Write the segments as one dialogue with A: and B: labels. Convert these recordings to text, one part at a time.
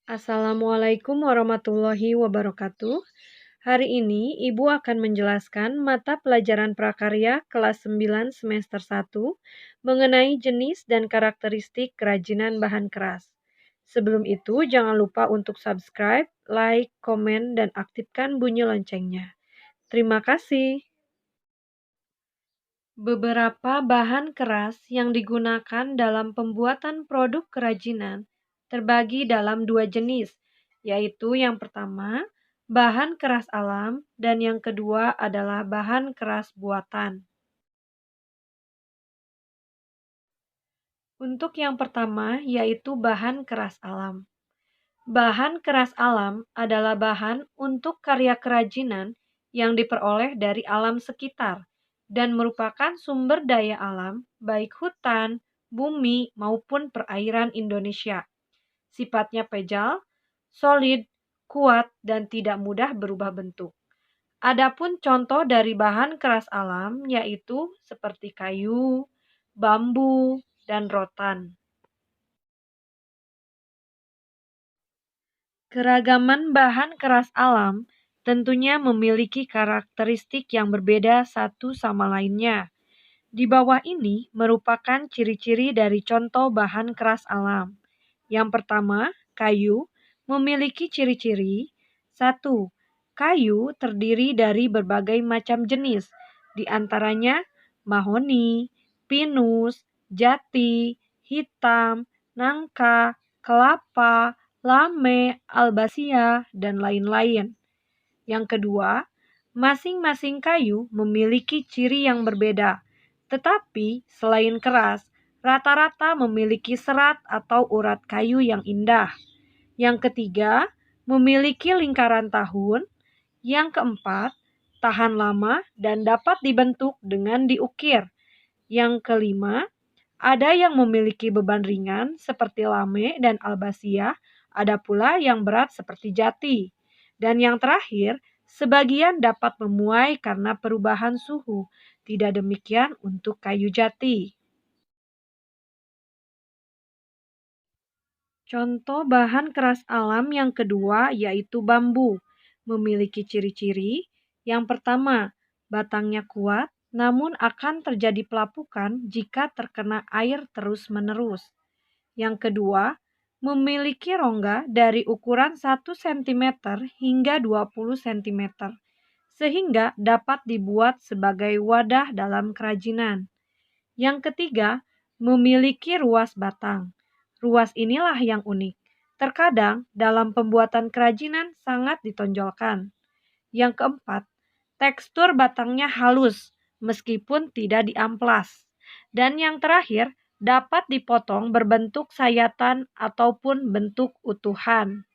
A: Assalamualaikum warahmatullahi wabarakatuh. Hari ini Ibu akan menjelaskan mata pelajaran prakarya kelas 9 semester 1 mengenai jenis dan karakteristik kerajinan bahan keras. Sebelum itu, jangan lupa untuk subscribe, like, komen, dan aktifkan bunyi loncengnya. Terima kasih. Beberapa bahan keras yang digunakan dalam pembuatan produk kerajinan terbagi dalam dua jenis, yaitu yang pertama, bahan keras alam, dan yang kedua adalah bahan keras buatan. Untuk yang pertama, yaitu bahan keras alam. Bahan keras alam adalah bahan untuk karya kerajinan yang diperoleh dari alam sekitar dan merupakan sumber daya alam, baik hutan, bumi, maupun perairan Indonesia. Sifatnya pejal, solid, kuat, dan tidak mudah berubah bentuk. Adapun contoh dari bahan keras alam yaitu seperti kayu, bambu, dan rotan. Keragaman bahan keras alam tentunya memiliki karakteristik yang berbeda satu sama lainnya. Di bawah ini merupakan ciri-ciri dari contoh bahan keras alam. Yang pertama, kayu memiliki ciri-ciri. 1. Kayu terdiri dari berbagai macam jenis, di antaranya mahoni, pinus, jati, hitam, nangka, kelapa, lame, albasia, dan lain-lain. Yang kedua, masing-masing kayu memiliki ciri yang berbeda, tetapi selain keras, rata-rata memiliki serat atau urat kayu yang indah. Yang ketiga, memiliki lingkaran tahun. Yang keempat, tahan lama dan dapat dibentuk dengan diukir. Yang kelima, ada yang memiliki beban ringan seperti lame dan albasia, ada pula yang berat seperti jati. Dan yang terakhir, sebagian dapat memuai karena perubahan suhu. Tidak demikian untuk kayu jati. Contoh bahan keras alam yang kedua yaitu bambu. Memiliki ciri-ciri. Yang pertama, batangnya kuat, namun akan terjadi pelapukan jika terkena air terus-menerus. Yang kedua, memiliki rongga dari ukuran 1 cm hingga 20 cm, sehingga dapat dibuat sebagai wadah dalam kerajinan. Yang ketiga, memiliki ruas batang. Ruas inilah yang unik. Terkadang dalam pembuatan kerajinan sangat ditonjolkan. Yang keempat, tekstur batangnya halus meskipun tidak diamplas. Dan yang terakhir, dapat dipotong berbentuk sayatan ataupun bentuk utuhan.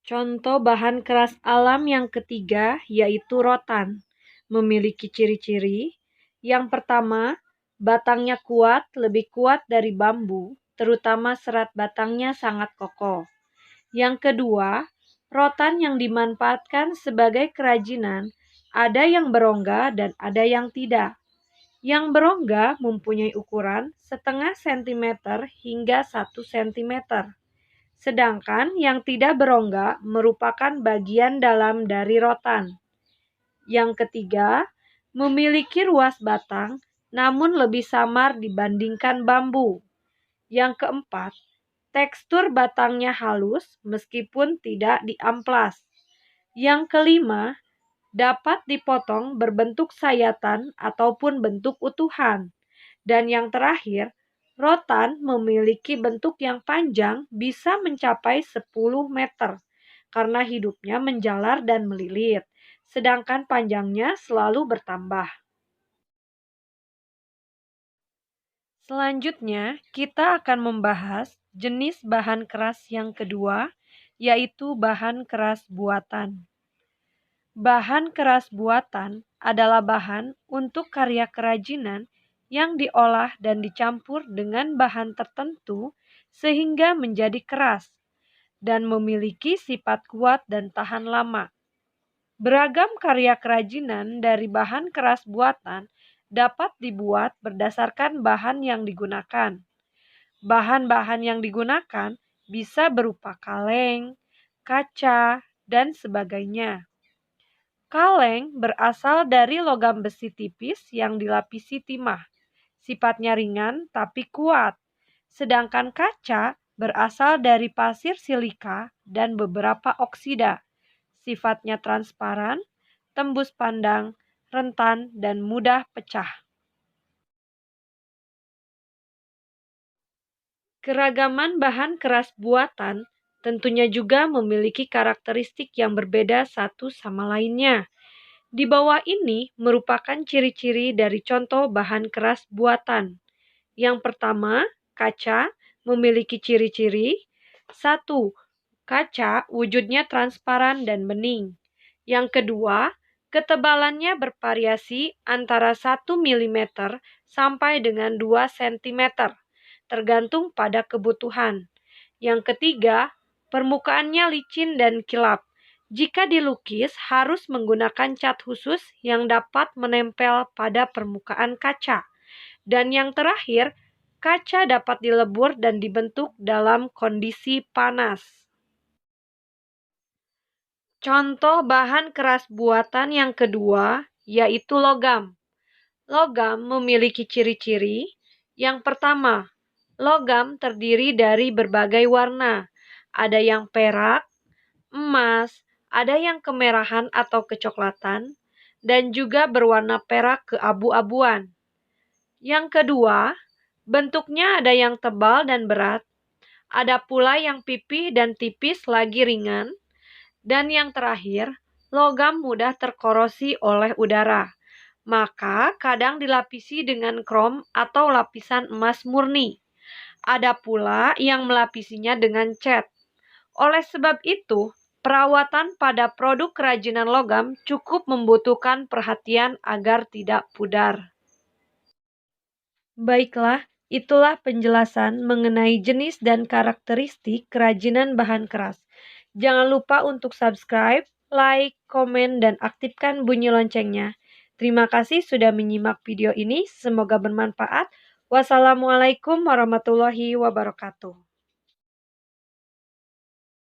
A: Contoh bahan keras alam yang ketiga yaitu rotan. Memiliki ciri-ciri. Yang pertama, batangnya kuat, lebih kuat dari bambu, terutama serat batangnya sangat kokoh. Yang kedua, rotan yang dimanfaatkan sebagai kerajinan, ada yang berongga dan ada yang tidak. Yang berongga mempunyai ukuran 0,5 cm hingga 1 cm. Sedangkan yang tidak berongga merupakan bagian dalam dari rotan. Yang ketiga, memiliki ruas batang namun lebih samar dibandingkan bambu. Yang keempat, tekstur batangnya halus meskipun tidak diamplas. Yang kelima, dapat dipotong berbentuk sayatan ataupun bentuk utuhan. Dan yang terakhir, rotan memiliki bentuk yang panjang bisa mencapai 10 meter karena hidupnya menjalar dan melilit, sedangkan panjangnya selalu bertambah. Selanjutnya, kita akan membahas jenis bahan keras yang kedua, yaitu bahan keras buatan. Bahan keras buatan adalah bahan untuk karya kerajinan yang diolah dan dicampur dengan bahan tertentu sehingga menjadi keras dan memiliki sifat kuat dan tahan lama. Beragam karya kerajinan dari bahan keras buatan dapat dibuat berdasarkan bahan yang digunakan. Bahan-bahan yang digunakan bisa berupa kaleng, kaca, dan sebagainya. Kaleng berasal dari logam besi tipis yang dilapisi timah. Sifatnya ringan tapi kuat. Sedangkan kaca berasal dari pasir silika dan beberapa oksida. Sifatnya transparan, tembus pandang, rentan, dan mudah pecah. Keragaman bahan keras buatan tentunya juga memiliki karakteristik yang berbeda satu sama lainnya. Di bawah ini merupakan ciri-ciri dari contoh bahan keras buatan. Yang pertama, kaca memiliki ciri-ciri. 1. Kaca wujudnya transparan dan bening. Yang kedua, ketebalannya bervariasi antara 1 mm sampai dengan 2 cm, tergantung pada kebutuhan. Yang ketiga, permukaannya licin dan kilap. Jika dilukis, harus menggunakan cat khusus yang dapat menempel pada permukaan kaca. Dan yang terakhir, kaca dapat dilebur dan dibentuk dalam kondisi panas. Contoh bahan keras buatan yang kedua yaitu logam. Logam memiliki ciri-ciri. Yang pertama, logam terdiri dari berbagai warna. Ada yang perak, emas, ada yang kemerahan atau kecoklatan, dan juga berwarna perak keabu-abuan. Yang kedua, bentuknya ada yang tebal dan berat, ada pula yang pipih dan tipis lagi ringan, dan yang terakhir, logam mudah terkorosi oleh udara. Maka kadang dilapisi dengan krom atau lapisan emas murni. Ada pula yang melapisinya dengan cat. Oleh sebab itu, perawatan pada produk kerajinan logam cukup membutuhkan perhatian agar tidak pudar. Baiklah, itulah penjelasan mengenai jenis dan karakteristik kerajinan bahan keras. Jangan lupa untuk subscribe, like, komen, dan aktifkan bunyi loncengnya. Terima kasih sudah menyimak video ini. Semoga bermanfaat. Wassalamualaikum warahmatullahi wabarakatuh.